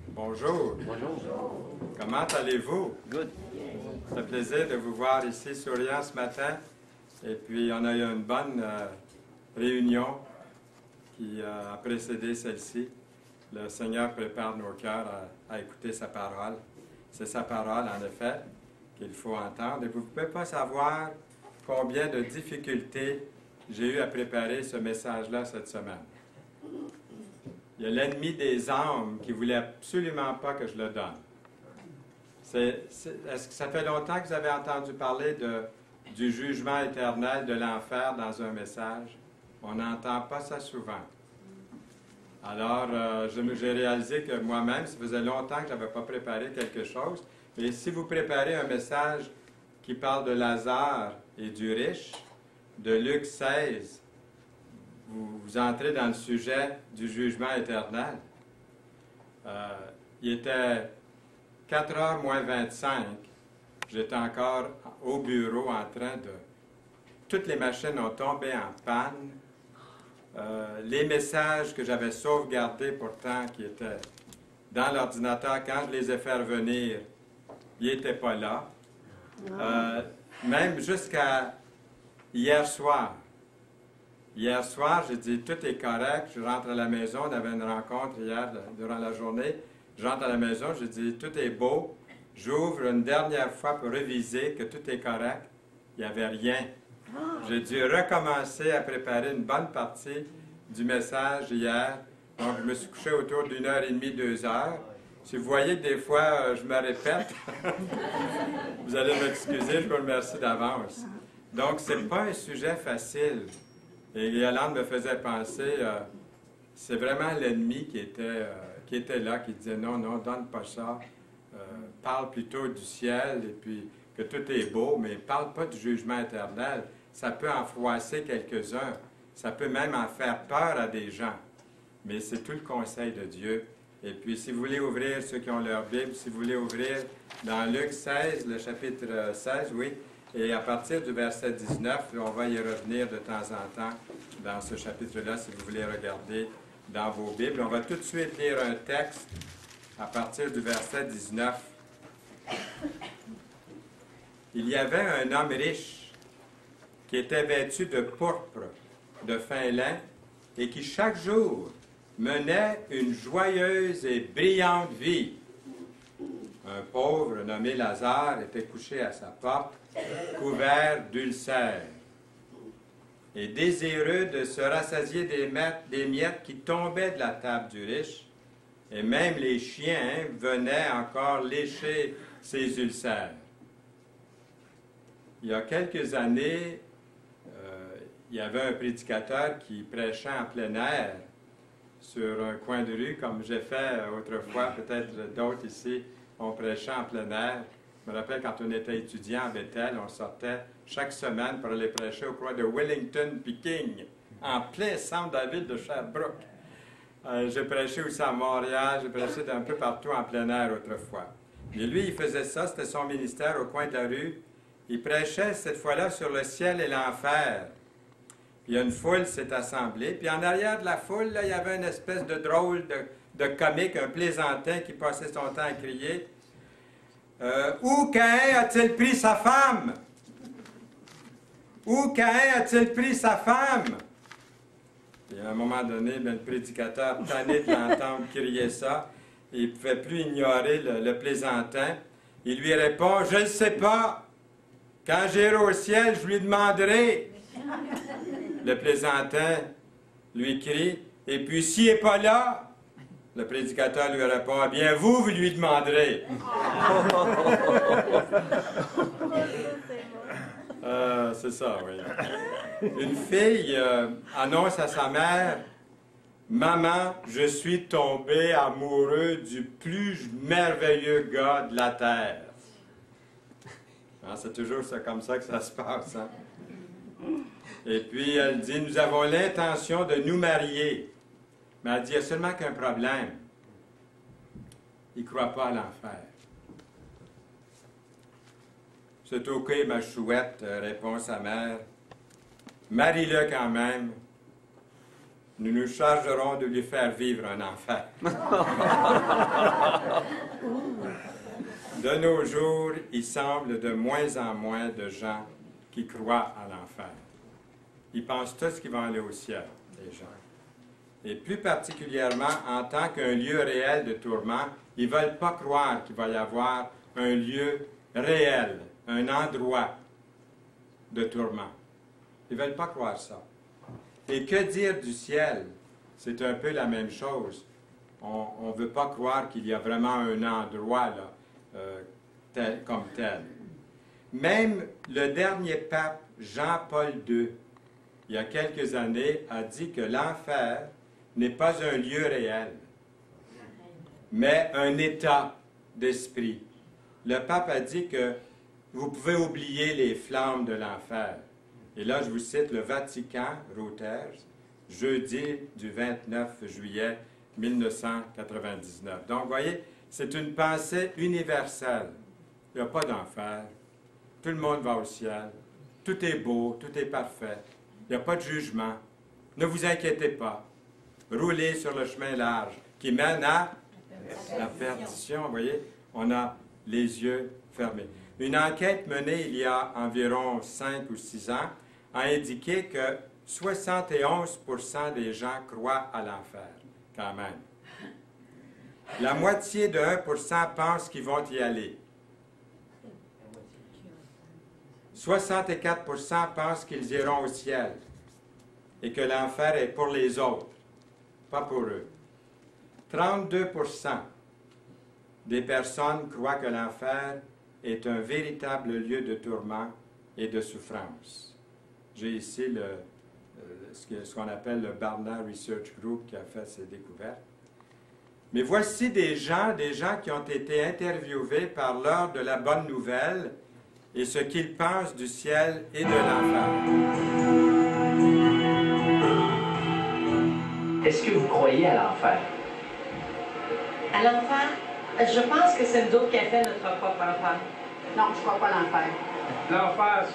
Bonjour. Bonjour. Comment allez-vous? Good. Ça fait plaisir de vous voir ici souriant ce matin. Et puis, on a eu une bonne réunion qui a précédé celle-ci. Le Seigneur prépare nos cœurs à écouter sa parole. C'est sa parole, en effet, qu'il faut entendre. Et vous ne pouvez pas savoir combien de difficultés j'ai eu à préparer ce message-là cette semaine. Il y a l'ennemi des âmes qui ne voulait absolument pas que je le donne. Est-ce que ça fait longtemps que vous avez entendu parler du jugement éternel, de l'enfer dans un message? On n'entend pas ça souvent. Alors, j'ai réalisé que moi-même, ça faisait longtemps que je n'avais pas préparé quelque chose. Mais si vous préparez un message qui parle de Lazare et du riche, de Luc 16, vous entrez dans le sujet du jugement éternel. Il était 4h moins 25. J'étais encore au bureau en train de... Toutes les machines ont tombé en panne. Les messages que j'avais sauvegardés pourtant, qui étaient dans l'ordinateur, quand je les ai fait revenir, ils n'étaient pas là. Même jusqu'à hier soir. Hier soir, j'ai dit, tout est correct, je rentre à la maison, on avait une rencontre hier durant la journée. Je rentre à la maison, j'ai dit, tout est beau. J'ouvre une dernière fois pour réviser que tout est correct. Il n'y avait rien. J'ai dû recommencer à préparer une bonne partie du message hier. Donc, je me suis couché autour d'1h30, 2h. Si vous voyez que des fois, je me répète, vous allez m'excuser, je vous remercie d'avance. Donc, ce n'est pas un sujet facile. Et Yolande me faisait penser, c'est vraiment l'ennemi qui était là, qui disait non, non, donne pas ça. Parle plutôt du ciel et puis que tout est beau, mais parle pas du jugement éternel. Ça peut en froisser quelques-uns. Ça peut même en faire peur à des gens. Mais c'est tout le conseil de Dieu. Et puis, si vous voulez ouvrir, ceux qui ont leur Bible, si vous voulez ouvrir dans Luc 16, le chapitre 16, oui, et à partir du verset 19, on va y revenir de temps en temps dans ce chapitre-là, si vous voulez regarder dans vos Bibles. On va tout de suite lire un texte à partir du verset 19. Il y avait un homme riche qui était vêtu de pourpre, de fin lin, et qui chaque jour menait une joyeuse et brillante vie. Un pauvre nommé Lazare était couché à sa porte, couvert d'ulcères, et désireux de se rassasier des miettes qui tombaient de la table du riche, et même les chiens venaient encore lécher ses ulcères. Il y a quelques années, il y avait un prédicateur qui prêchait en plein air sur un coin de rue, comme j'ai fait autrefois, peut-être d'autres ici ont prêché en plein air. Je me rappelle quand on était étudiant à Bethel, on sortait chaque semaine pour aller prêcher au coin de Wellington puis King, en plein centre de la ville de Sherbrooke. J'ai prêché aussi à Montréal, j'ai prêché d'un peu partout en plein air autrefois. Et lui, il faisait ça, c'était son ministère au coin de la rue. Il prêchait cette fois-là sur le ciel et l'enfer. Puis une foule s'est assemblée, puis en arrière de la foule, là, il y avait une espèce de drôle de comique, un plaisantin qui passait son temps à crier « Où Caïn a-t-il pris sa femme? Où Caïn a-t-il pris sa femme? » Et à un moment donné, bien, le prédicateur, tanné de l'entendre crier ça, il ne pouvait plus ignorer le plaisantin. Il lui répond « Je ne sais pas. Quand j'irai au ciel, je lui demanderai. » Le plaisantin lui crie « Et puis s'il n'est pas là? » Le prédicateur lui répond « Bien, vous lui demanderez. » C'est ça, oui. Une fille annonce à sa mère « Maman, je suis tombé amoureux du plus merveilleux gars de la terre. » C'est toujours comme ça que ça se passe. Hein? Et puis elle dit « Nous avons l'intention de nous marier. » Mais elle dit « Il y a seulement qu'un problème. Il ne croit pas à l'enfer. » « C'est OK, ma chouette, répond sa mère. « Marie-le quand même. nous nous chargerons de lui faire vivre un enfer. De nos jours, il semble de moins en moins de gens qui croient à l'enfer. Ils pensent tous qu'ils vont aller au ciel, les gens. Et plus particulièrement, en tant qu'un lieu réel de tourment, ils ne veulent pas croire qu'il va y avoir un lieu réel, un endroit de tourment. Ils ne veulent pas croire ça. Et que dire du ciel? C'est un peu la même chose. On ne veut pas croire qu'il y a vraiment un endroit là, comme tel. Même le dernier pape, Jean-Paul II, il y a quelques années, a dit que l'enfer n'est pas un lieu réel, mais un état d'esprit. Le pape a dit que vous pouvez oublier les flammes de l'enfer. Et là, je vous cite le Vatican, Reuters, jeudi du 29 juillet 1999. Donc, vous voyez, c'est une pensée universelle. Il n'y a pas d'enfer. Tout le monde va au ciel. Tout est beau, tout est parfait. Il n'y a pas de jugement. Ne vous inquiétez pas. Roulez sur le chemin large qui mène à la perdition. Vous voyez, on a les yeux fermés. Une enquête menée il y a environ 5 ou 6 ans a indiqué que 71% des gens croient à l'enfer, quand même. La moitié de 1% pensent qu'ils vont y aller. 64% pensent qu'ils iront au ciel et que l'enfer est pour les autres, pas pour eux. 32% des personnes croient que l'enfer est un véritable lieu de tourment et de souffrance. J'ai ici ce qu'on appelle le Barna Research Group qui a fait ces découvertes. Mais voici des gens qui ont été interviewés par l'heure de la bonne nouvelle et ce qu'ils pensent du ciel et de l'enfer. Est-ce que vous croyez à l'enfer? À l'enfer, je pense que c'est nous autres qui avons fait notre propre enfer. Non, je ne crois pas à l'enfer. L'enfer,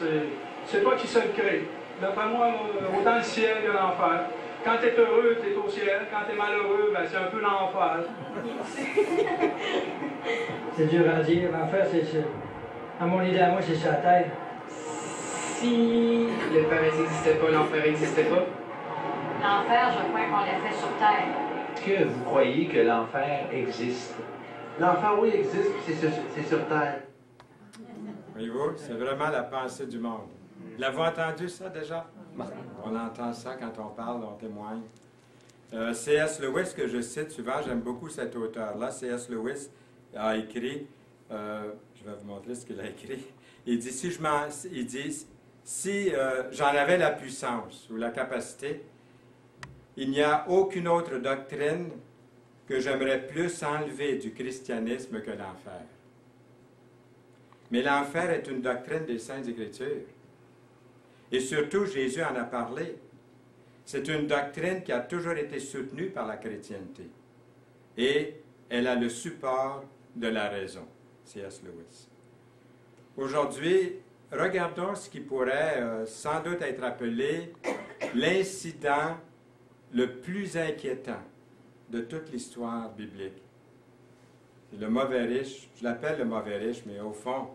c'est pas qui se le crée. D'après moi, autant le ciel que l'enfer. Quand tu es heureux, tu es au ciel. Quand tu es malheureux, ben, c'est un peu l'enfer. C'est dur à dire. L'enfer, c'est ça. À mon idée, à moi, c'est sa tête. Si le paradis n'existait pas, l'enfer n'existait pas? L'enfer, je crois qu'on l'a fait sur Terre. Est-ce que vous croyez que l'enfer existe? L'enfer, oui, existe, c'est sur Terre. Voyez-vous, c'est vraiment la pensée du monde. L'avez-vous entendu ça déjà? On entend ça quand on parle, on témoigne. C.S. Lewis, que je cite souvent, j'aime beaucoup cet auteur-là. C.S. Lewis a écrit, je vais vous montrer ce qu'il a écrit. Il dit, si j'en avais la puissance ou la capacité, il n'y a aucune autre doctrine que j'aimerais plus enlever du christianisme que l'enfer. Mais l'enfer est une doctrine des Saintes Écritures. Et surtout, Jésus en a parlé. C'est une doctrine qui a toujours été soutenue par la chrétienté. Et elle a le support de la raison. C.S. Lewis. Aujourd'hui, regardons ce qui pourrait sans doute être appelé l'incident le plus inquiétant de toute l'histoire biblique. C'est le mauvais riche. Je l'appelle le mauvais riche, mais au fond,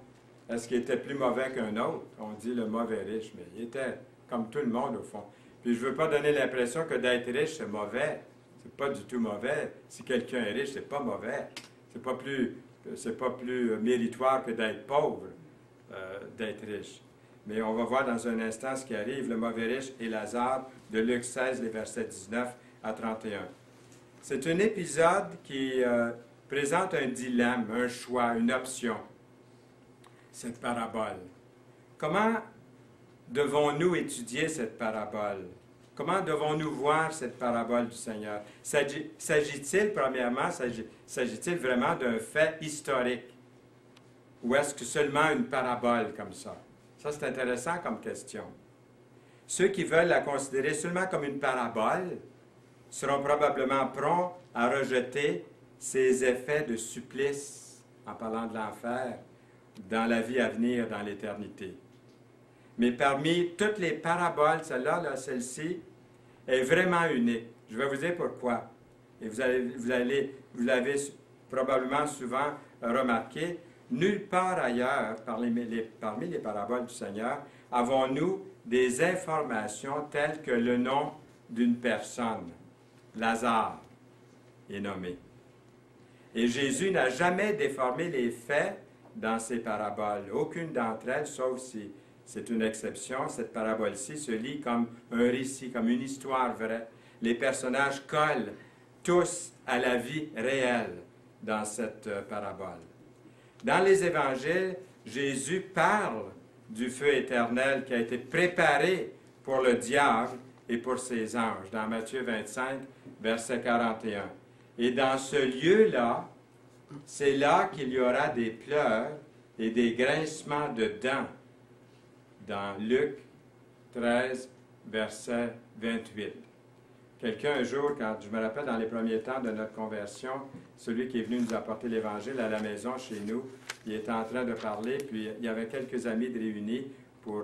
est-ce qu'il était plus mauvais qu'un autre? On dit le mauvais riche, mais il était comme tout le monde au fond. Puis je ne veux pas donner l'impression que d'être riche, c'est mauvais. C'est pas du tout mauvais. Si quelqu'un est riche, c'est pas mauvais. C'est pas plus méritoire que d'être pauvre, d'être riche. Mais on va voir dans un instant ce qui arrive, le mauvais riche et Lazare, de Luc 16, les versets 19 à 31. C'est un épisode qui présente un dilemme, un choix, une option. Cette parabole. Comment devons-nous étudier cette parabole? Comment devons-nous voir cette parabole du Seigneur? S'agit-il, premièrement, s'agit-il vraiment d'un fait historique? Ou est-ce que seulement une parabole comme ça? Ça, c'est intéressant comme question. Ceux qui veulent la considérer seulement comme une parabole seront probablement prompts à rejeter ses effets de supplice, en parlant de l'enfer, dans la vie à venir, dans l'éternité. Mais parmi toutes les paraboles, celle-ci est vraiment unique. Je vais vous dire pourquoi. Et vous l'avez probablement souvent remarqué, nulle part ailleurs, parmi les paraboles du Seigneur, avons-nous des informations telles que le nom d'une personne. Lazare est nommé. Et Jésus n'a jamais déformé les faits dans ces paraboles. Aucune d'entre elles, sauf si c'est une exception, cette parabole-ci se lit comme un récit, comme une histoire vraie. Les personnages collent tous à la vie réelle dans cette parabole. Dans les évangiles, Jésus parle du feu éternel qui a été préparé pour le diable et pour ses anges, dans Matthieu 25, verset 41. Et dans ce lieu-là, c'est là qu'il y aura des pleurs et des grincements de dents, dans Luc 13, verset 28. Quelqu'un un jour, quand je me rappelle dans les premiers temps de notre conversion, celui qui est venu nous apporter l'Évangile à la maison chez nous, il était en train de parler, puis il y avait quelques amis de réunis pour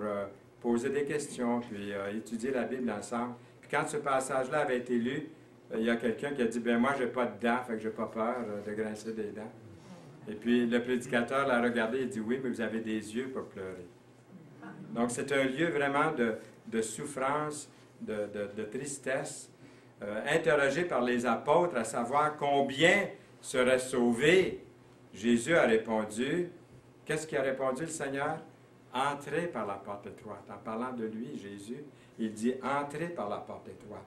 poser des questions, puis étudier la Bible ensemble. Puis quand ce passage-là avait été lu, il y a quelqu'un qui a dit, « Bien, moi, je n'ai pas de dents, fait que je n'ai pas peur de grincer des dents. » Et puis le prédicateur l'a regardé et dit, « Oui, mais vous avez des yeux pour pleurer. » Donc c'est un lieu vraiment de souffrance, de tristesse, interrogé par les apôtres à savoir combien seraient sauvés. Jésus a répondu, qu'est-ce qu'il a répondu le Seigneur? Entrez par la porte étroite. En parlant de lui, Jésus, il dit, entrez par la porte étroite.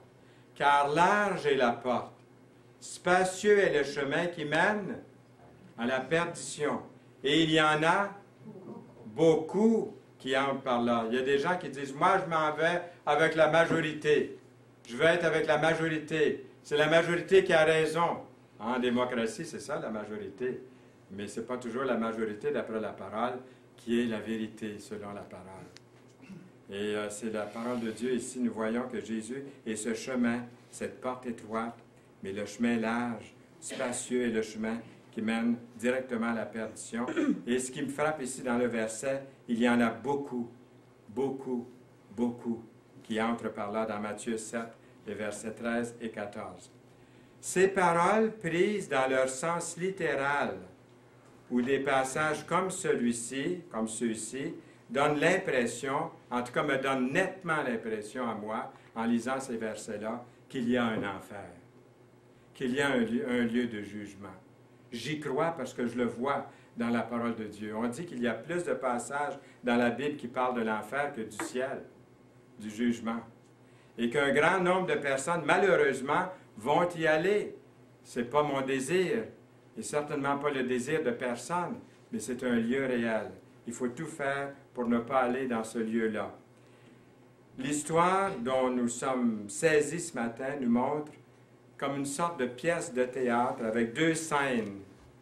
Car large est la porte, spacieux est le chemin qui mène à la perdition. Et il y en a beaucoup qui entrent par là. Il y a des gens qui disent, moi je m'en vais avec la majorité. Je veux être avec la majorité. C'est la majorité qui a raison. En démocratie, c'est ça la majorité. Mais ce n'est pas toujours la majorité d'après la parole qui est la vérité selon la parole. Et c'est la parole de Dieu ici. Nous voyons que Jésus est ce chemin, cette porte étroite, mais le chemin large, spacieux est le chemin qui mène directement à la perdition. Et ce qui me frappe ici dans le verset, il y en a beaucoup, beaucoup, beaucoup qui entrent par là dans Matthieu 7, les versets 13 et 14. Ces paroles prises dans leur sens littéral, ou des passages comme celui-ci, comme ceux-ci, donnent l'impression, en tout cas me donnent nettement l'impression à moi, en lisant ces versets-là, qu'il y a un enfer, qu'il y a un lieu de jugement. J'y crois parce que je le vois dans la parole de Dieu. On dit qu'il y a plus de passages dans la Bible qui parlent de l'enfer que du ciel, du jugement. Et qu'un grand nombre de personnes, malheureusement, vont y aller. Ce n'est pas mon désir, et certainement pas le désir de personne, mais c'est un lieu réel. Il faut tout faire pour ne pas aller dans ce lieu-là. L'histoire dont nous sommes saisis ce matin nous montre comme une sorte de pièce de théâtre avec deux scènes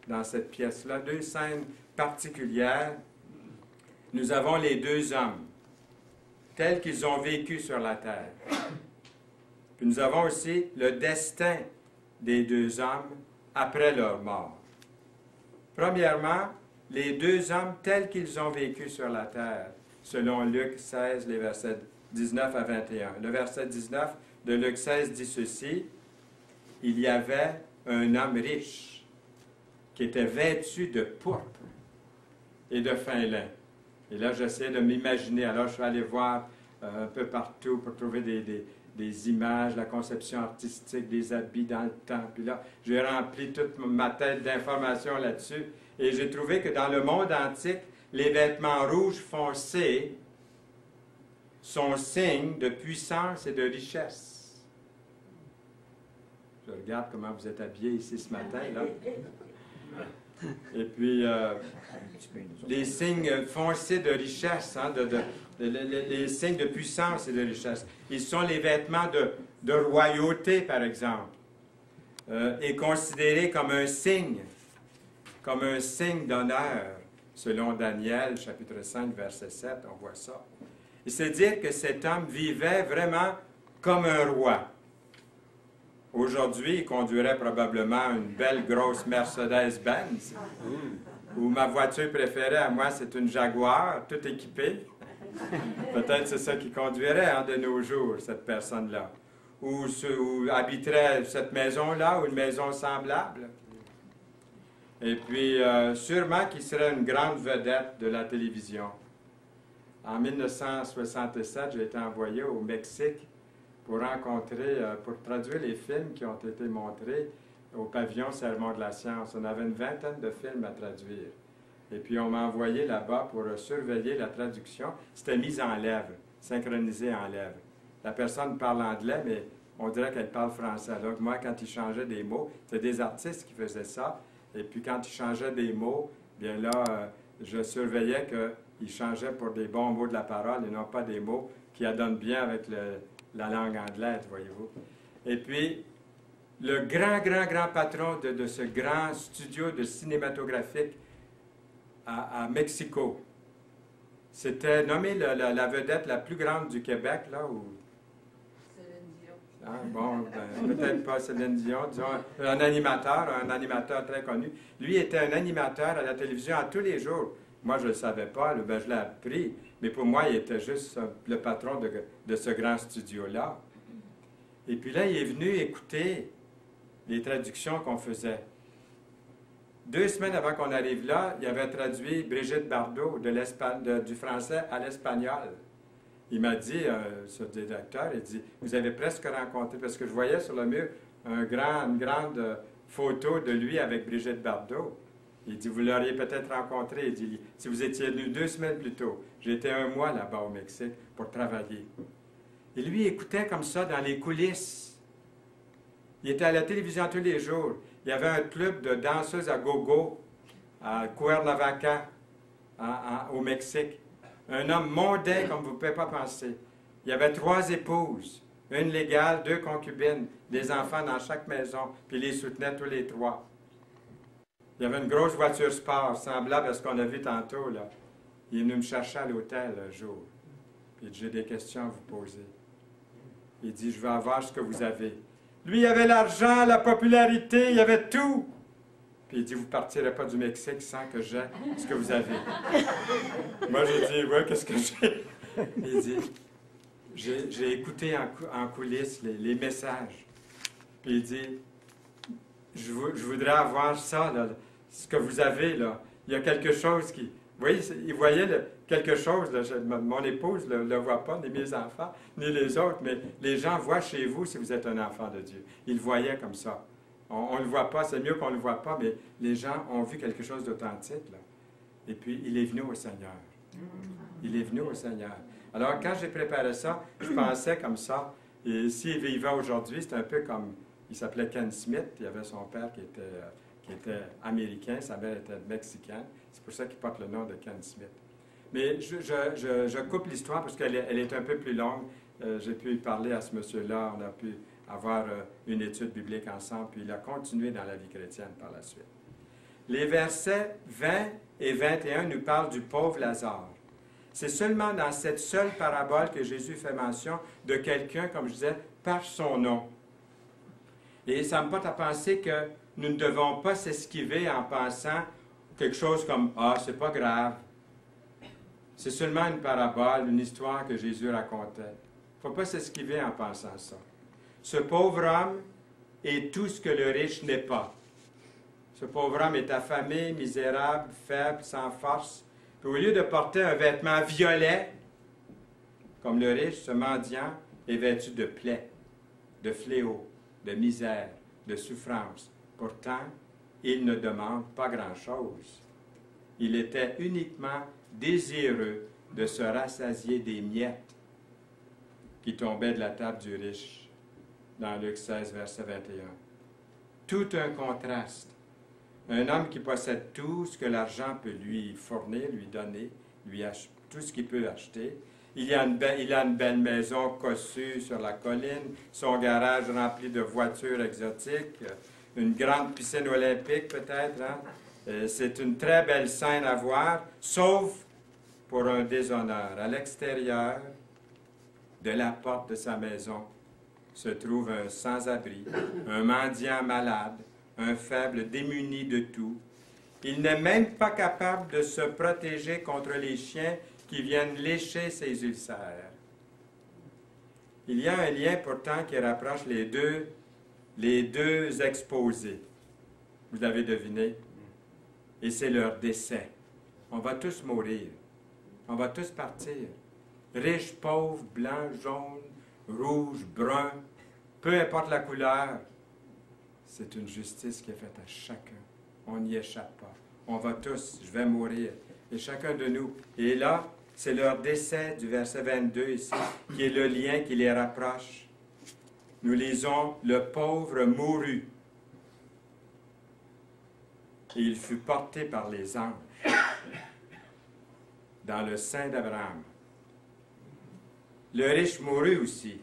dans cette pièce-là, deux scènes particulières. Nous avons les deux hommes, tels qu'ils ont vécu sur la terre. Puis nous avons aussi le destin des deux hommes après leur mort. Premièrement, les deux hommes tels qu'ils ont vécu sur la terre, selon Luc 16, les versets 19 à 21. Le verset 19 de Luc 16 dit ceci, « Il y avait un homme riche qui était vêtu de pourpre et de fin lin. » Et là, j'essaie de m'imaginer. Alors, je suis allé voir un peu partout pour trouver des images, la conception artistique des habits dans le temps. Puis là, j'ai rempli toute ma tête d'informations là-dessus. Et j'ai trouvé que dans le monde antique, les vêtements rouges foncés sont signes de puissance et de richesse. Je regarde comment vous êtes habillés ici ce matin, là. Et puis, les signes foncés de richesse, hein, les signes de puissance et de richesse. Ils sont les vêtements de royauté, par exemple, et considérés comme un signe d'honneur, selon Daniel, chapitre 5, verset 7, on voit ça. Et c'est dire que cet homme vivait vraiment comme un roi. Aujourd'hui, il conduirait probablement une belle grosse Mercedes-Benz, ou ma voiture préférée à moi, c'est une Jaguar, toute équipée. Peut-être c'est ça qu'il conduirait de nos jours, cette personne-là. où habiterait cette maison-là ou une maison semblable. Et puis, sûrement qu'il serait une grande vedette de la télévision. En 1967, j'ai été envoyé au Mexique pour traduire les films qui ont été montrés au pavillon Sermon de la Science. On avait une vingtaine de films à traduire. Et puis, on m'a envoyé là-bas pour surveiller la traduction. C'était mis en lèvres, synchronisé en lèvres. La personne parle anglais, mais on dirait qu'elle parle français. Donc, moi, quand ils changeaient des mots, c'était des artistes qui faisaient ça. Et puis, quand ils changeaient des mots, bien là, je surveillais qu'ils changeaient pour des bons mots de la parole et non pas des mots qui adonnent bien avec la langue anglaise, voyez-vous. Et puis, le grand patron de ce grand studio de cinématographique à Mexico, c'était nommé la vedette la plus grande du Québec, là, où... Céline Dion. Ah, bon, ben, peut-être pas Céline Dion, disons un animateur très connu. Lui était un animateur à la télévision à tous les jours. Moi, je ne le savais pas, ben, je l'ai appris, mais pour moi, il était juste le patron de ce grand studio-là. Et puis là, il est venu écouter les traductions qu'on faisait. 2 semaines avant qu'on arrive là, il avait traduit Brigitte Bardot du français à l'espagnol. Il m'a dit, ce directeur, il dit, vous avez presque rencontré, parce que je voyais sur le mur une grande photo de lui avec Brigitte Bardot. Il dit, vous l'auriez peut-être rencontré. Il dit, si vous étiez venu 2 semaines plus tôt, j'étais 1 mois là-bas au Mexique pour travailler. Et lui, il écoutait comme ça dans les coulisses. Il était à la télévision tous les jours. Il y avait un club de danseuses à gogo à Cuernavaca, au Mexique. Un homme mondain comme vous ne pouvez pas penser. Il y avait 3 épouses, une légale, 2 concubines, des enfants dans chaque maison, puis il les soutenait tous les 3. Il y avait une grosse voiture sport, semblable à ce qu'on a vu tantôt, là. Il est venu me chercher à l'hôtel un jour. Puis il dit, j'ai des questions à vous poser. Il dit, je veux avoir ce que vous avez. Lui, il avait l'argent, la popularité, il avait tout. Puis il dit, vous ne partirez pas du Mexique sans que j'aie ce que vous avez. Moi, j'ai dit, ouais, qu'est-ce que j'ai? Il dit, j'ai écouté en coulisses les messages. Puis il dit, je voudrais avoir ça, là, ce que vous avez, là. Il y a quelque chose qui... Vous voyez, il voyait quelque chose, là, mon épouse ne le voit pas, ni mes enfants, ni les autres, mais les gens voient chez vous si vous êtes un enfant de Dieu. Ils le voyaient comme ça. On ne le voit pas, c'est mieux qu'on ne le voit pas, mais les gens ont vu quelque chose d'authentique, là. Et puis, il est venu au Seigneur. Il est venu au Seigneur. Alors, quand j'ai préparé ça, je pensais comme ça, et s'il vivait aujourd'hui, c'est un peu comme, il s'appelait Ken Smith, il y avait son père qui était américain, sa mère était mexicaine, c'est pour ça qu'il porte le nom de Ken Smith. Mais je coupe l'histoire parce qu'elle est un peu plus longue. J'ai pu parler à ce monsieur-là, on a pu avoir une étude biblique ensemble, puis il a continué dans la vie chrétienne par la suite. Les versets 20 et 21 nous parlent du pauvre Lazare. C'est seulement dans cette seule parabole que Jésus fait mention de quelqu'un, comme je disais, par son nom. Et ça me porte à penser que nous ne devons pas s'esquiver en pensant quelque chose comme « Ah, c'est pas grave ». C'est seulement une parabole, une histoire que Jésus racontait. Il ne faut pas s'esquiver en pensant ça. Ce pauvre homme est tout ce que le riche n'est pas. Ce pauvre homme est affamé, misérable, faible, sans force. Puis au lieu de porter un vêtement violet, comme le riche, ce mendiant est vêtu de plaies, de fléaux, de misère, de souffrance. Pourtant, il ne demande pas grand-chose. Il était uniquement désireux de se rassasier des miettes qui tombaient de la table du riche, dans Luc 16, verset 21. Tout un contraste. Un homme qui possède tout ce que l'argent peut lui fournir, lui donner, tout ce qu'il peut acheter. Il a une belle maison cossue sur la colline, son garage rempli de voitures exotiques, une grande piscine olympique peut-être. Hein? C'est une très belle scène à voir, sauf pour un déshonneur. À l'extérieur de la porte de sa maison se trouve un sans-abri, un mendiant malade, un faible démuni de tout. Il n'est même pas capable de se protéger contre les chiens qui viennent lécher ses ulcères. il y a un lien pourtant qui rapproche les deux exposés. Vous l'avez deviné? Et c'est leur décès. On va tous mourir. On va tous partir. Riches, pauvres, blancs, jaunes, rouges, bruns, peu importe la couleur, c'est une justice qui est faite à chacun. On n'y échappe pas. On va tous, je vais mourir. Et chacun de nous. Et là, c'est leur décès du verset 22 ici, qui est le lien qui les rapproche. Nous lisons, le pauvre mourut. Et il fut porté par les anges dans le sein d'Abraham. Le riche mourut aussi,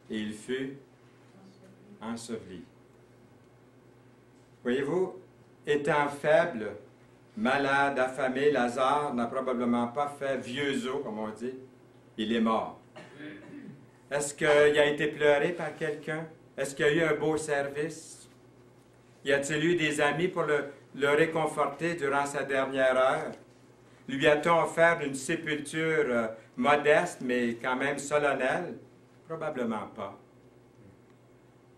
et il fut enseveli. Voyez-vous, étant faible, malade, affamé, Lazare n'a probablement pas fait vieux os, comme on dit. Il est mort. Est-ce qu'il a été pleuré par quelqu'un? Est-ce qu'il y a eu un beau service? Y a-t-il eu des amis pour le réconforter durant sa dernière heure? Lui a-t-on offert une sépulture modeste, mais quand même solennelle? Probablement pas.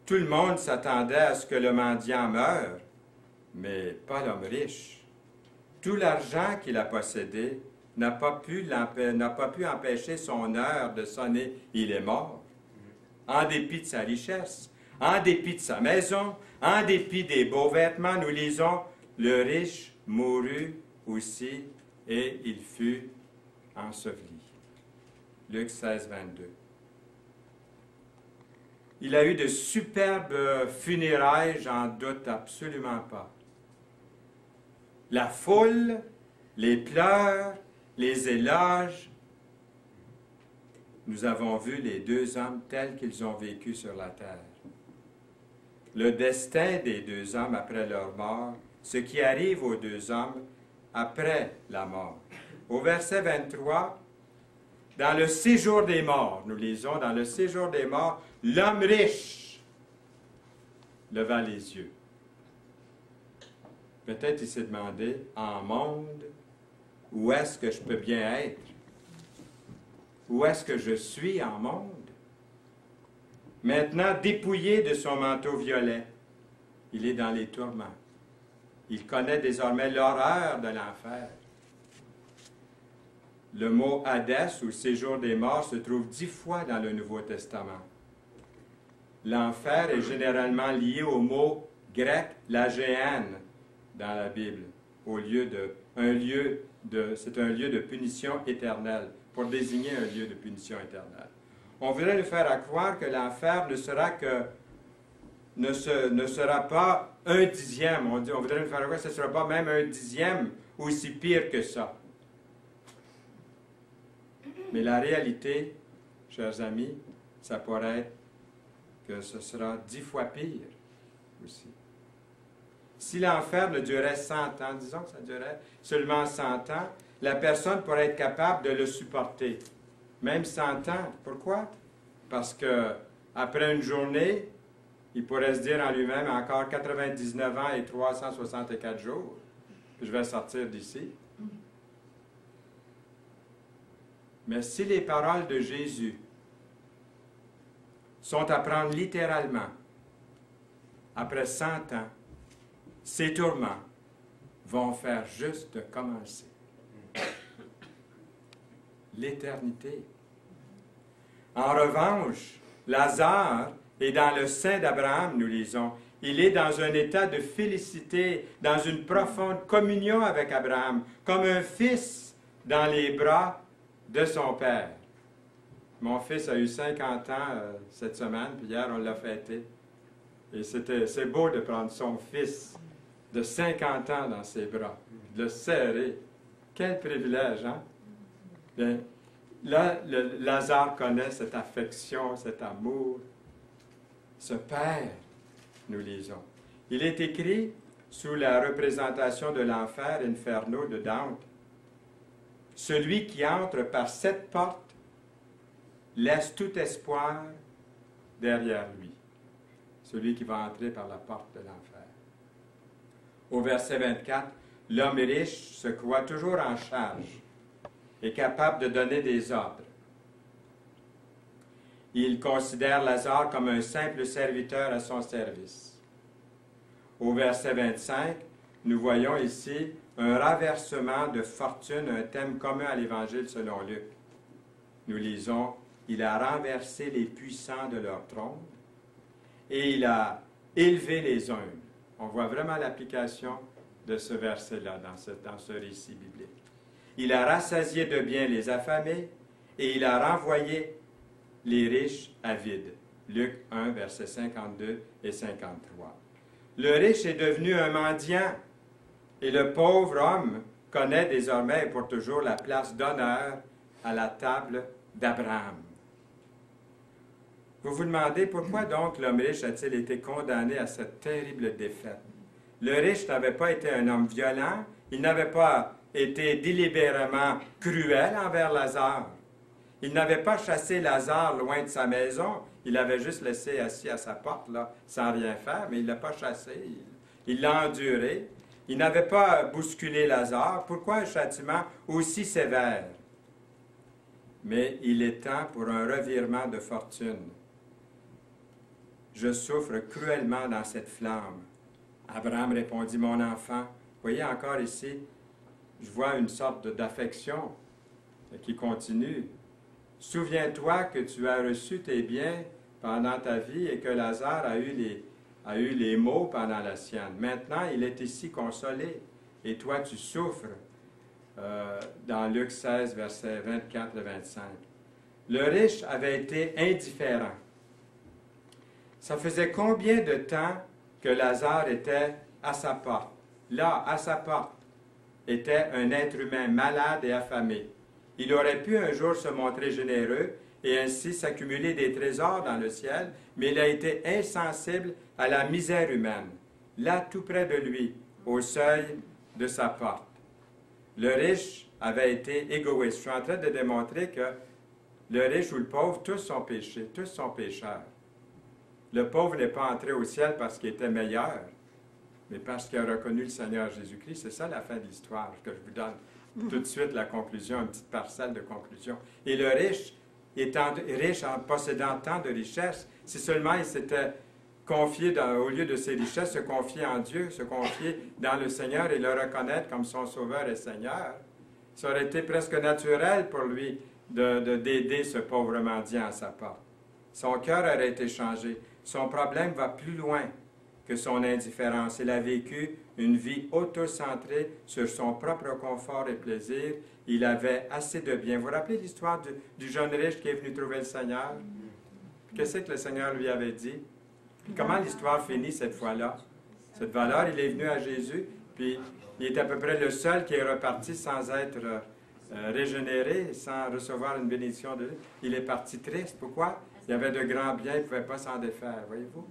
Tout le monde s'attendait à ce que le mendiant meure, mais pas l'homme riche. Tout l'argent qu'il a possédé n'a pas pu empêcher son heure de sonner. Il est mort. En dépit de sa richesse, en dépit de sa maison, en dépit des beaux vêtements, nous lisons, le riche mourut aussi et il fut enseveli. Luc 16, 22. Il a eu de superbes funérailles, j'en doute absolument pas. La foule, les pleurs, les éloges. Nous avons vu les deux hommes tels qu'ils ont vécu sur la terre. Le destin des deux hommes après leur mort, ce qui arrive aux deux hommes après la mort. Au verset 23, dans le séjour des morts, nous lisons, dans le séjour des morts, l'homme riche leva les yeux. Peut-être il s'est demandé, en monde, où est-ce que je peux bien être? Où est-ce que je suis en monde? Maintenant, dépouillé de son manteau violet, il est dans les tourments. Il connaît désormais l'horreur de l'enfer. Le mot Hadès, ou séjour des morts, se trouve 10 fois dans le Nouveau Testament. L'enfer est généralement lié au mot grec lagéane dans la Bible, c'est un lieu de punition éternelle, pour désigner un lieu de punition éternelle. On voudrait nous faire croire que l'enfer ne sera pas un dixième. On voudrait nous faire croire que ce ne sera pas même un dixième aussi pire que ça. Mais la réalité, chers amis, ça pourrait être que ce sera 10 fois pire aussi. Si l'enfer ne durait 100 ans, disons que ça durait seulement 100 ans, la personne pourrait être capable de le supporter. Même 100 ans. Pourquoi? Parce que après une journée, il pourrait se dire en lui-même encore 99 ans et 364 jours. Je vais sortir d'ici. Mais si les paroles de Jésus sont à prendre littéralement, après 100 ans, ces tourments vont faire juste commencer. L'éternité. En revanche, Lazare est dans le sein d'Abraham, nous lisons. Il est dans un état de félicité, dans une profonde communion avec Abraham, comme un fils dans les bras de son père. Mon fils a eu 50 ans cette semaine, puis hier on l'a fêté. Et c'est beau de prendre son fils de 50 ans dans ses bras, de le serrer. Quel privilège, hein? Bien, là, Lazare connaît cette affection, cet amour. Ce Père, nous lisons. Il est écrit sous la représentation de l'enfer inferno de Dante. Celui qui entre par cette porte laisse tout espoir derrière lui. Celui qui va entrer par la porte de l'enfer. Au verset 24, l'homme riche se croit toujours en charge et capable de donner des ordres. Il considère Lazare comme un simple serviteur à son service. Au verset 25, nous voyons ici un renversement de fortune, un thème commun à l'Évangile selon Luc. Nous lisons, « Il a renversé les puissants de leur trône et il a élevé les humbles. » On voit vraiment l'application de ce verset-là dans ce récit biblique. « Il a rassasié de biens les affamés et il a renvoyé les riches avides. » Luc 1, versets 52 et 53. Le riche est devenu un mendiant et le pauvre homme connaît désormais et pour toujours la place d'honneur à la table d'Abraham. Vous vous demandez pourquoi donc l'homme riche a-t-il été condamné à cette terrible défaite? Le riche n'avait pas été un homme violent, il n'avait pas été délibérément cruel envers Lazare. Il n'avait pas chassé Lazare loin de sa maison, il l'avait juste laissé assis à sa porte, là, sans rien faire, mais il ne l'a pas chassé, il l'a enduré. Il n'avait pas bousculé Lazare. Pourquoi un châtiment aussi sévère? Mais il est temps pour un revirement de fortune. Je souffre cruellement dans cette flamme. Abraham répondit, mon enfant. Vous voyez encore ici, je vois une sorte d'affection qui continue. Souviens-toi que tu as reçu tes biens pendant ta vie et que Lazare a eu les maux pendant la sienne. Maintenant, il est ici consolé et toi tu souffres. Dans Luc 16, versets 24 et 25. Le riche avait été indifférent. Ça faisait combien de temps que Lazare était à sa porte? Là, à sa porte, était un être humain malade et affamé. Il aurait pu un jour se montrer généreux et ainsi s'accumuler des trésors dans le ciel, mais il a été insensible à la misère humaine, là tout près de lui, au seuil de sa porte. Le riche avait été égoïste. Je suis en train de démontrer que le riche ou le pauvre, tous sont péchés, tous sont pécheurs. Le pauvre n'est pas entré au ciel parce qu'il était meilleur, mais parce qu'il a reconnu le Seigneur Jésus-Christ. C'est ça la fin de l'histoire que je vous donne. Tout de suite la conclusion, une petite parcelle de conclusion. Et le riche, étant riche en possédant tant de richesses, si seulement il s'était confié, au lieu de ses richesses, se confier en Dieu, se confier dans le Seigneur et le reconnaître comme son Sauveur et Seigneur, ça aurait été presque naturel pour lui d'aider ce pauvre mendiant à sa porte. Son cœur aurait été changé. Son problème va plus loin que son indifférence. Il a vécu une vie autocentrée sur son propre confort et plaisir. Il avait assez de biens. Vous vous rappelez l'histoire du jeune riche qui est venu trouver le Seigneur? Qu'est-ce que le Seigneur lui avait dit? Puis comment l'histoire finit cette fois-là? Cette fois-là, il est venu à Jésus, puis il est à peu près le seul qui est reparti sans être régénéré, sans recevoir une bénédiction de Dieu. Il est parti triste. Pourquoi? Il y avait de grands biens, il ne pouvait pas s'en défaire, voyez-vous?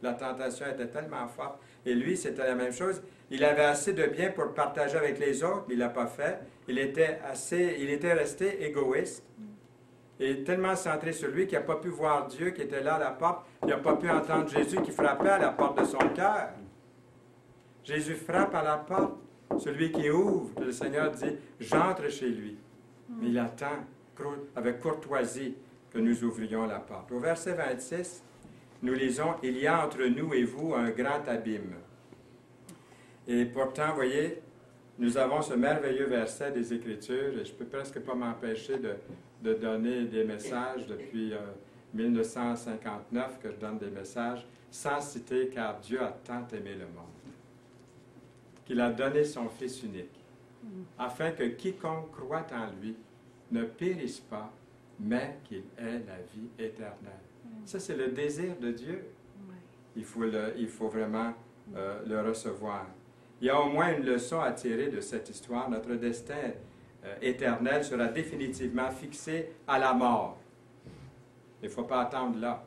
La tentation était tellement forte. Et lui, c'était la même chose. Il avait assez de biens pour partager avec les autres, mais il ne l'a pas fait. Il était resté égoïste et tellement centré sur lui qu'il n'a pas pu voir Dieu qui était là à la porte. Il n'a pas pu entendre Jésus qui frappait à la porte de son cœur. Jésus frappe à la porte. Celui qui ouvre, le Seigneur dit, j'entre chez lui. Mais il attend avec courtoisie que nous ouvrions la porte. Au verset 26, nous lisons, il y a entre nous et vous un grand abîme. Et pourtant, vous voyez, nous avons ce merveilleux verset des Écritures, et je ne peux presque pas m'empêcher de donner des messages depuis 1959 que je donne des messages, sans citer, car Dieu a tant aimé le monde, qu'il a donné son Fils unique, afin que quiconque croit en lui ne périsse pas, mais qu'il ait la vie éternelle. Ça, c'est le désir de Dieu. Il faut vraiment le recevoir. Il y a au moins une leçon à tirer de cette histoire. Notre destin éternel sera définitivement fixé à la mort. Il ne faut pas attendre là.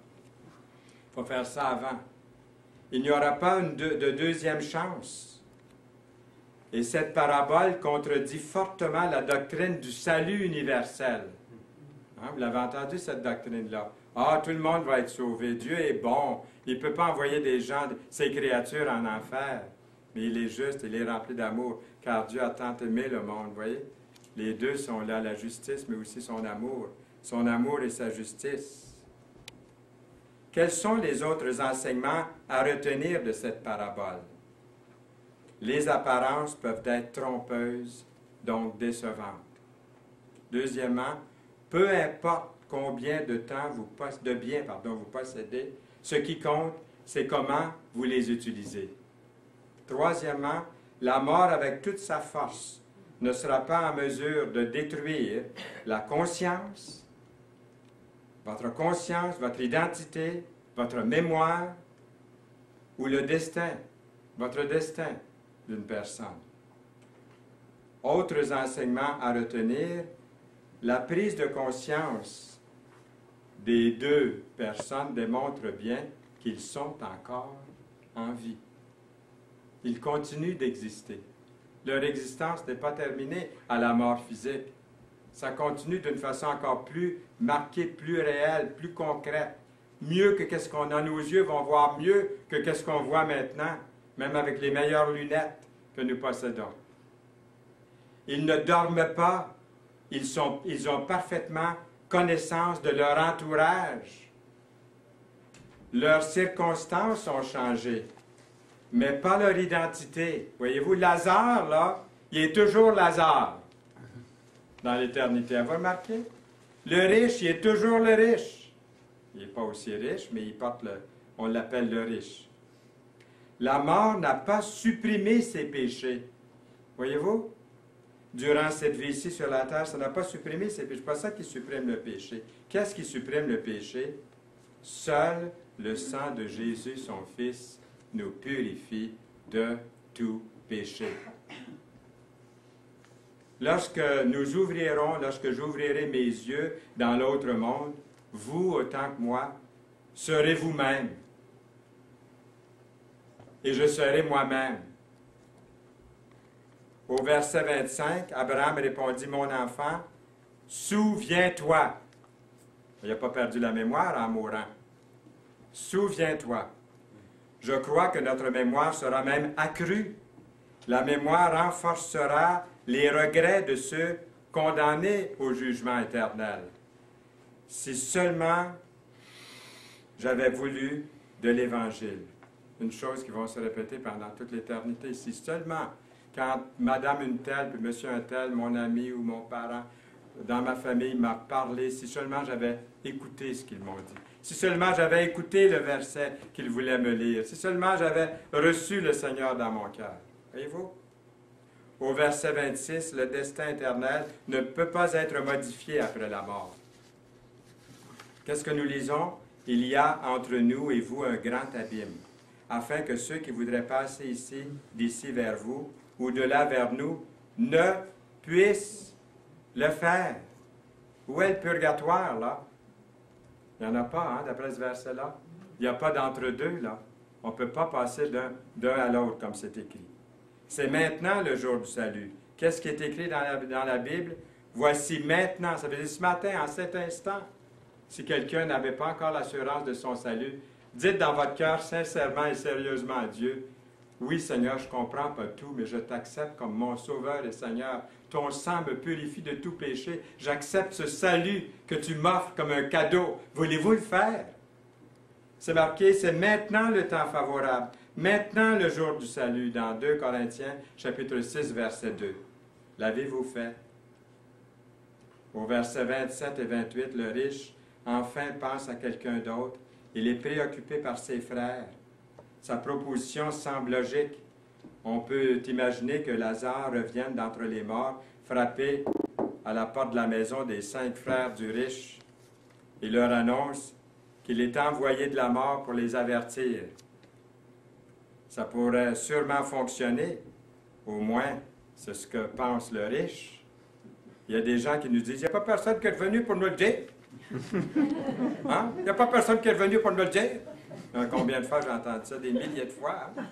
Il faut faire ça avant. Il n'y aura pas de deuxième chance. Et cette parabole contredit fortement la doctrine du salut universel. Hein, vous l'avez entendu, cette doctrine-là. Ah, tout le monde va être sauvé. Dieu est bon. Il ne peut pas envoyer des gens, ses créatures en enfer. Mais il est juste, il est rempli d'amour, car Dieu a tant aimé le monde, vous voyez? Les deux sont là, la justice, mais aussi son amour. Son amour et sa justice. Quels sont les autres enseignements à retenir de cette parabole? Les apparences peuvent être trompeuses, donc décevantes. Deuxièmement, peu importe combien de biens vous possédez, ce qui compte, c'est comment vous les utilisez. Troisièmement, la mort avec toute sa force ne sera pas en mesure de détruire la conscience, votre identité, votre mémoire ou le destin, votre destin d'une personne. Autres enseignements à retenir, la prise de conscience des deux personnes démontre bien qu'ils sont encore en vie. Ils continuent d'exister. Leur existence n'est pas terminée à la mort physique. Ça continue d'une façon encore plus marquée, plus réelle, plus concrète. Mieux que qu'est-ce qu'on a, nos yeux vont voir mieux que qu'est-ce qu'on voit maintenant, même avec les meilleures lunettes que nous possédons. Ils ne dorment pas. Ils ont parfaitement connaissance de leur entourage. Leurs circonstances ont changé, mais pas leur identité. Voyez-vous, Lazare, là, il est toujours Lazare dans l'éternité. Avez-vous remarqué? Le riche, il est toujours le riche. Il n'est pas aussi riche, mais on l'appelle le riche. La mort n'a pas supprimé ses péchés. Voyez-vous? Durant cette vie-ci sur la terre, ça n'a pas supprimé ses péchés. C'est pas ça qui supprime le péché. Qu'est-ce qui supprime le péché? Seul le sang de Jésus, son Fils, nous purifie de tout péché. Lorsque j'ouvrirai mes yeux dans l'autre monde, vous, autant que moi, serez vous-même. Et je serai moi-même. Au verset 25, Abraham répondit, « Mon enfant, souviens-toi. » Il n'a pas perdu la mémoire en mourant. « Souviens-toi. Je crois que notre mémoire sera même accrue. La mémoire renforcera les regrets de ceux condamnés au jugement éternel. Si seulement j'avais voulu de l'Évangile. » Une chose qui va se répéter pendant toute l'éternité. Si seulement, quand madame une telle, puis monsieur un tel, mon ami ou mon parent, dans ma famille m'a parlé, si seulement j'avais écouté ce qu'ils m'ont dit. Si seulement j'avais écouté le verset qu'ils voulaient me lire. Si seulement j'avais reçu le Seigneur dans mon cœur. Voyez-vous? Au verset 26, le destin éternel ne peut pas être modifié après la mort. Qu'est-ce que nous lisons? Il y a entre nous et vous un grand abîme, afin que ceux qui voudraient passer d'ici vers vous, ou de là vers nous, ne puissent le faire. Où est le purgatoire, là? Il n'y en a pas, hein, d'après ce verset-là. Il n'y a pas d'entre-deux, là. On ne peut pas passer d'un à l'autre, comme c'est écrit. C'est maintenant le jour du salut. Qu'est-ce qui est écrit dans la Bible? Voici maintenant, ça veut dire ce matin, en cet instant. Si quelqu'un n'avait pas encore l'assurance de son salut, dites dans votre cœur sincèrement et sérieusement à Dieu, « Oui, Seigneur, je ne comprends pas tout, mais je t'accepte comme mon Sauveur et Seigneur. Ton sang me purifie de tout péché. J'accepte ce salut que tu m'offres comme un cadeau. Voulez-vous le faire? » C'est marqué, c'est maintenant le temps favorable. Maintenant le jour du salut, dans 2 Corinthiens, chapitre 6, verset 2. L'avez-vous fait? Au verset 27 et 28, le riche, enfin, pense à quelqu'un d'autre. Il est préoccupé par ses frères. Sa proposition semble logique. On peut imaginer que Lazare revienne d'entre les morts, frapper à la porte de la maison des 5 frères du riche. Il leur annonce qu'il est envoyé de la mort pour les avertir. Ça pourrait sûrement fonctionner. Au moins, c'est ce que pense le riche. Il y a des gens qui nous disent, il n'y a pas personne qui est venu pour nous le dire. Hein? Il n'y a pas personne qui est venu pour nous le dire. Combien de fois j'ai entendu ça? Des milliers de fois. Hein?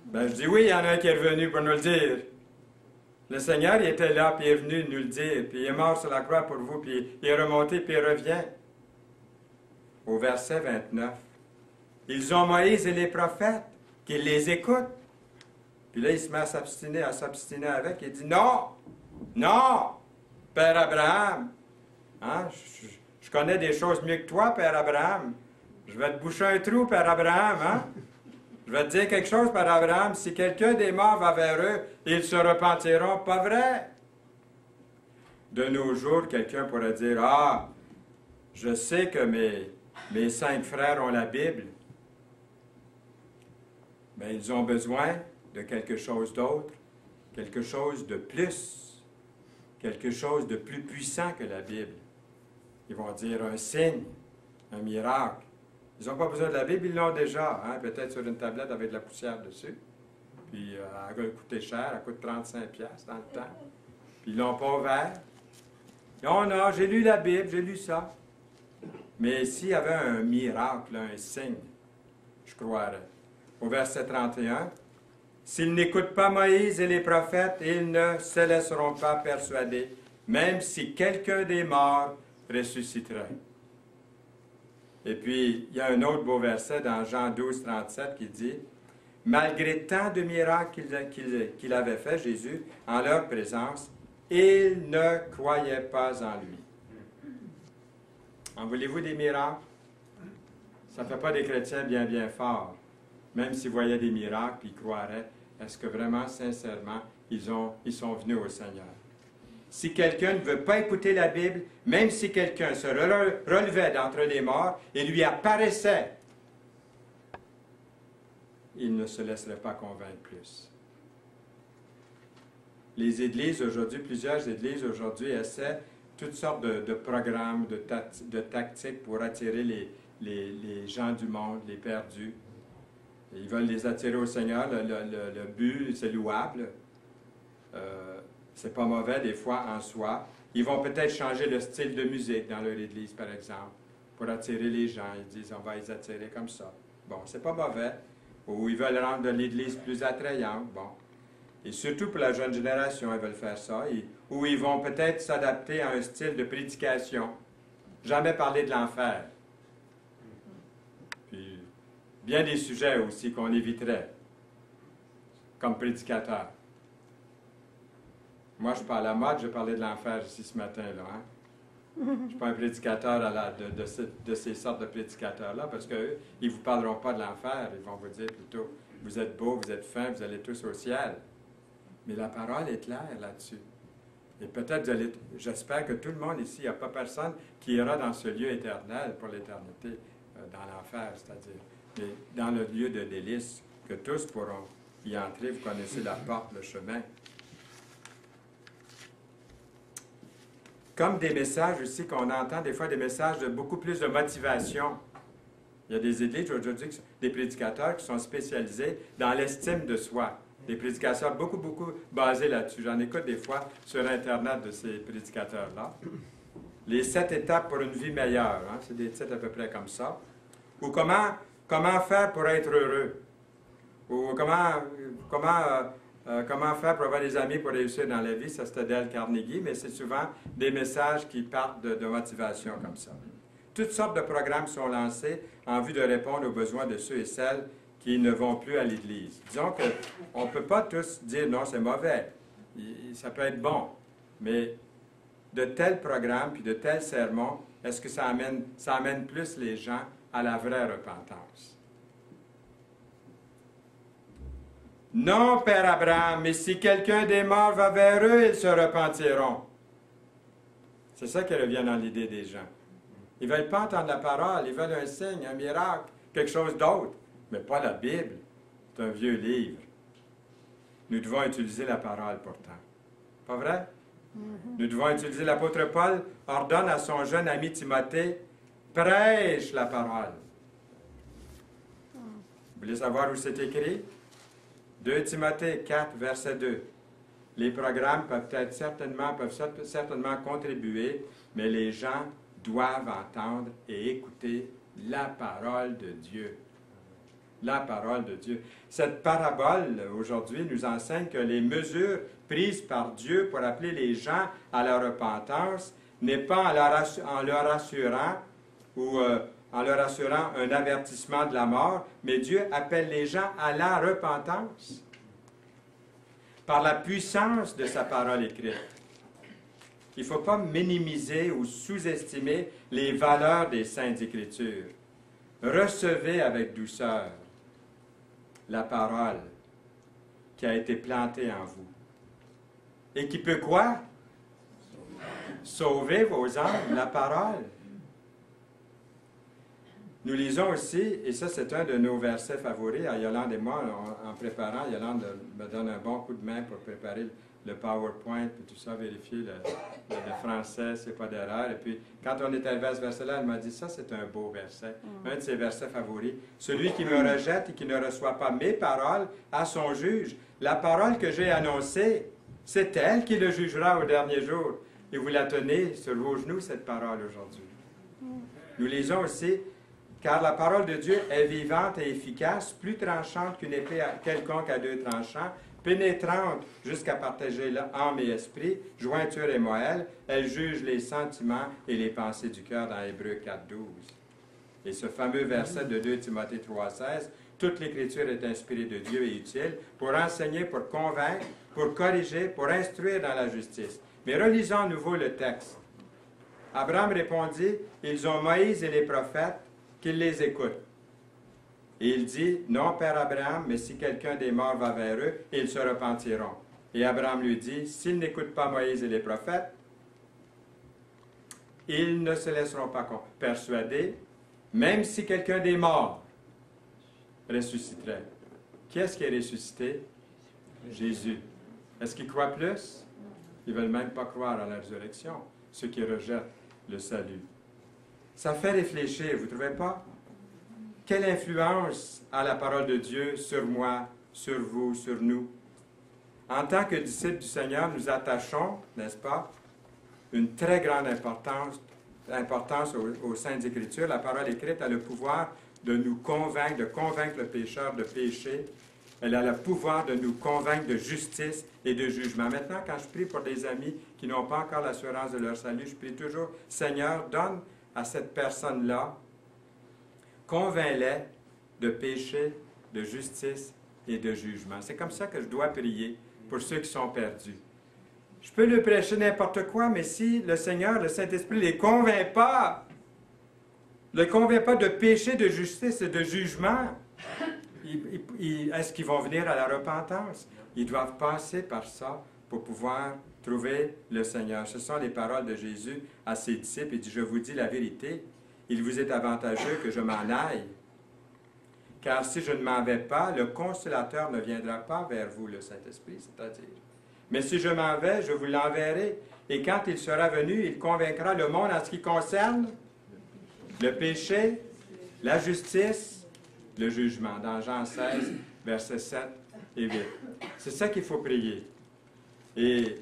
Ben, je dis oui, il y en a un qui est venu pour nous le dire. Le Seigneur, il était là, puis il est venu nous le dire, puis il est mort sur la croix pour vous, puis il est remonté, puis il revient. Au verset 29, ils ont Moïse et les prophètes, qu'ils les écoutent. Puis là, il se met à s'obstiner avec, il dit, non, non, Père Abraham, hein, Je connais des choses mieux que toi, Père Abraham. Je vais te boucher un trou, Père Abraham, hein? Je vais te dire quelque chose, Père Abraham. Si quelqu'un des morts va vers eux, ils se repentiront. Pas vrai? De nos jours, quelqu'un pourrait dire, « Ah, je sais que mes 5 frères ont la Bible. » Mais ils ont besoin de quelque chose d'autre, quelque chose de plus, quelque chose de plus puissant que la Bible. Ils vont dire un signe, un miracle. Ils n'ont pas besoin de la Bible, ils l'ont déjà, hein? Peut-être sur une tablette avec de la poussière dessus. Puis elle a coûté cher, elle coûte 35$ dans le temps. Puis ils ne l'ont pas ouvert. Non, non, j'ai lu la Bible, j'ai lu ça. Mais s'il y avait un miracle, un signe, je croirais. Au verset 31, « S'ils n'écoutent pas Moïse et les prophètes, ils ne se laisseront pas persuader, même si quelqu'un des morts ressusciterait. » Et puis, il y a un autre beau verset dans Jean 12, 37 qui dit, « Malgré tant de miracles qu'il avait fait, Jésus, en leur présence, ils ne croyaient pas en lui. » En voulez-vous des miracles? Ça ne fait pas des chrétiens bien, bien forts. Même s'ils voyaient des miracles, ils croiraient. Est-ce que vraiment, sincèrement, ils sont venus au Seigneur? Si quelqu'un ne veut pas écouter la Bible, même si quelqu'un se relevait d'entre les morts et lui apparaissait, il ne se laisserait pas convaincre plus. Les églises aujourd'hui, plusieurs églises aujourd'hui essaient toutes sortes de programmes, de tactiques pour attirer les gens du monde, les perdus. Ils veulent les attirer au Seigneur. Le but, c'est louable. C'est pas mauvais des fois en soi. Ils vont peut-être changer le style de musique dans leur église, par exemple, pour attirer les gens. Ils disent, on va les attirer comme ça. Bon, c'est pas mauvais. Ou ils veulent rendre l'église plus attrayante. Bon. Et surtout pour la jeune génération, ils veulent faire ça. Ou ils vont peut-être s'adapter à un style de prédication. Jamais parler de l'enfer. Puis, bien des sujets aussi qu'on éviterait comme prédicateur. Moi, je suis pas à la mode, je parlais de l'enfer ici ce matin-là. Hein? Je ne suis pas un prédicateur de ces sortes de prédicateurs-là, parce qu'eux, ils ne vous parleront pas de l'enfer. Ils vont vous dire plutôt, vous êtes beaux, vous êtes fins, vous allez tous au ciel. Mais la parole est claire là-dessus. Et peut-être, j'espère que tout le monde ici, il n'y a pas personne qui ira dans ce lieu éternel pour l'éternité, dans l'enfer, c'est-à-dire, mais dans le lieu de délice, que tous pourront y entrer. Vous connaissez la porte, le chemin. Comme des messages aussi qu'on entend, des fois des messages de beaucoup plus de motivation. Il y a des églises aujourd'hui, des prédicateurs qui sont spécialisés dans l'estime de soi. Des prédicateurs beaucoup basés là-dessus. J'en écoute des fois sur Internet de ces prédicateurs-là. Les 7 étapes pour une vie meilleure, hein? C'est des titres à peu près comme ça. Ou comment faire pour être heureux. Ou comment faire pour avoir des amis pour réussir dans la vie, ça c'était Dale Carnegie, mais c'est souvent des messages qui partent de motivation comme ça. Toutes sortes de programmes sont lancés en vue de répondre aux besoins de ceux et celles qui ne vont plus à l'Église. Disons qu'on ne peut pas tous dire non, c'est mauvais, ça peut être bon, mais de tels programmes puis de tels sermons, est-ce que ça amène plus les gens à la vraie repentance? Non, Père Abraham, mais si quelqu'un des morts va vers eux, ils se repentiront. C'est ça qui revient dans l'idée des gens. Ils ne veulent pas entendre la parole, ils veulent un signe, un miracle, quelque chose d'autre, mais pas la Bible. C'est un vieux livre. Nous devons utiliser la parole pourtant. Pas vrai? Nous devons utiliser, l'apôtre Paul ordonne à son jeune ami Timothée, prêche la parole. Vous voulez savoir où c'est écrit? 2 Timothée 4, verset 2. Les programmes peuvent certainement contribuer, mais les gens doivent entendre et écouter la parole de Dieu. La parole de Dieu. Cette parabole, aujourd'hui, nous enseigne que les mesures prises par Dieu pour appeler les gens à la repentance n'est pas en leur assurant un avertissement de la mort, mais Dieu appelle les gens à la repentance par la puissance de sa parole écrite. Il ne faut pas minimiser ou sous-estimer les valeurs des Saintes Écritures. Recevez avec douceur la parole qui a été plantée en vous. Et qui peut quoi? Sauver vos âmes, la parole. Nous lisons aussi, et ça c'est un de nos versets favoris, à Yolande et moi, en préparant, Yolande me donne un bon coup de main pour préparer le PowerPoint, puis tout ça, vérifier le français, c'est pas d'erreur. Et puis, quand on est arrivé à ce verset-là, elle m'a dit, ça c'est un beau verset, un de ses versets favoris. Celui qui me rejette et qui ne reçoit pas mes paroles à son juge, la parole que j'ai annoncée, c'est elle qui le jugera au dernier jour. Et vous la tenez sur vos genoux, cette parole, aujourd'hui. Nous lisons aussi, car la parole de Dieu est vivante et efficace, plus tranchante qu'une épée quelconque à deux tranchants, pénétrante jusqu'à partager l'âme et esprit, jointure et moelle. Elle juge les sentiments et les pensées du cœur dans Hébreux 4.12. Et ce fameux verset de 2 Timothée 3.16, toute l'Écriture est inspirée de Dieu et utile pour enseigner, pour convaincre, pour corriger, pour instruire dans la justice. Mais relisons à nouveau le texte. Abraham répondit, ils ont Moïse et les prophètes, qu'ils les écoutent. Et il dit, non, Père Abraham, mais si quelqu'un des morts va vers eux, ils se repentiront. Et Abraham lui dit, s'ils n'écoutent pas Moïse et les prophètes, ils ne se laisseront pas persuader, même si quelqu'un des morts ressusciterait. Qui est-ce qui est ressuscité? Jésus. Est-ce qu'ils croient plus? Ils ne veulent même pas croire à la résurrection, ceux qui rejettent le salut. Ça fait réfléchir, vous ne trouvez pas? Quelle influence a la parole de Dieu sur moi, sur vous, sur nous? En tant que disciples du Seigneur, nous attachons, n'est-ce pas, une très grande importance aux Saintes Écritures. La parole écrite a le pouvoir de nous convaincre, de convaincre le pécheur de péché. Elle a le pouvoir de nous convaincre de justice et de jugement. Maintenant, quand je prie pour des amis qui n'ont pas encore l'assurance de leur salut, je prie toujours, Seigneur, donne à cette personne-là, convainc-les de péché, de justice et de jugement. C'est comme ça que je dois prier pour ceux qui sont perdus. Je peux leur prêcher n'importe quoi, mais si le Seigneur, le Saint-Esprit, ne les convainc pas de péché, de justice et de jugement, est-ce qu'ils vont venir à la repentance? Ils doivent passer par ça pour pouvoir trouver le Seigneur. Ce sont les paroles de Jésus à ses disciples. Il dit, je vous dis la vérité, il vous est avantageux que je m'en aille. Car si je ne m'en vais pas, le Consolateur ne viendra pas vers vous, le Saint-Esprit, c'est-à-dire. Mais si je m'en vais, je vous l'enverrai. Et quand il sera venu, il convaincra le monde en ce qui concerne le péché, la justice, le jugement. Dans Jean 16, versets 7 et 8. C'est ça qu'il faut prier. Et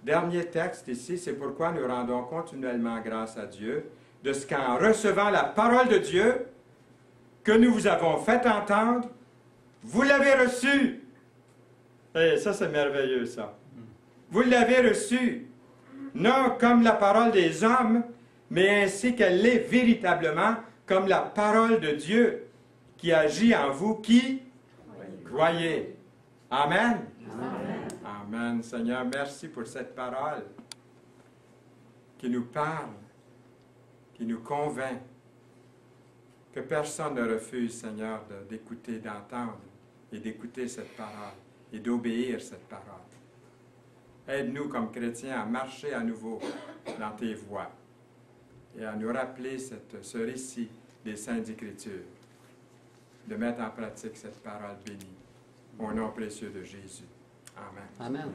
dernier texte ici, c'est pourquoi nous rendons continuellement grâce à Dieu de ce qu'en recevant la parole de Dieu que nous vous avons fait entendre, vous l'avez reçue. Et ça, c'est merveilleux, ça. Vous l'avez reçue, non comme la parole des hommes, mais ainsi qu'elle l'est véritablement, comme la parole de Dieu qui agit en vous, qui croyez. Amen. Amen. Amen. Seigneur, merci pour cette parole qui nous parle, qui nous convainc. Que personne ne refuse, Seigneur, d'écouter, d'entendre et d'écouter cette parole et d'obéir cette parole. Aide-nous comme chrétiens à marcher à nouveau dans tes voies et à nous rappeler ce récit des Saintes Écritures, de mettre en pratique cette parole bénie. Au nom précieux de Jésus. Amen. Amen.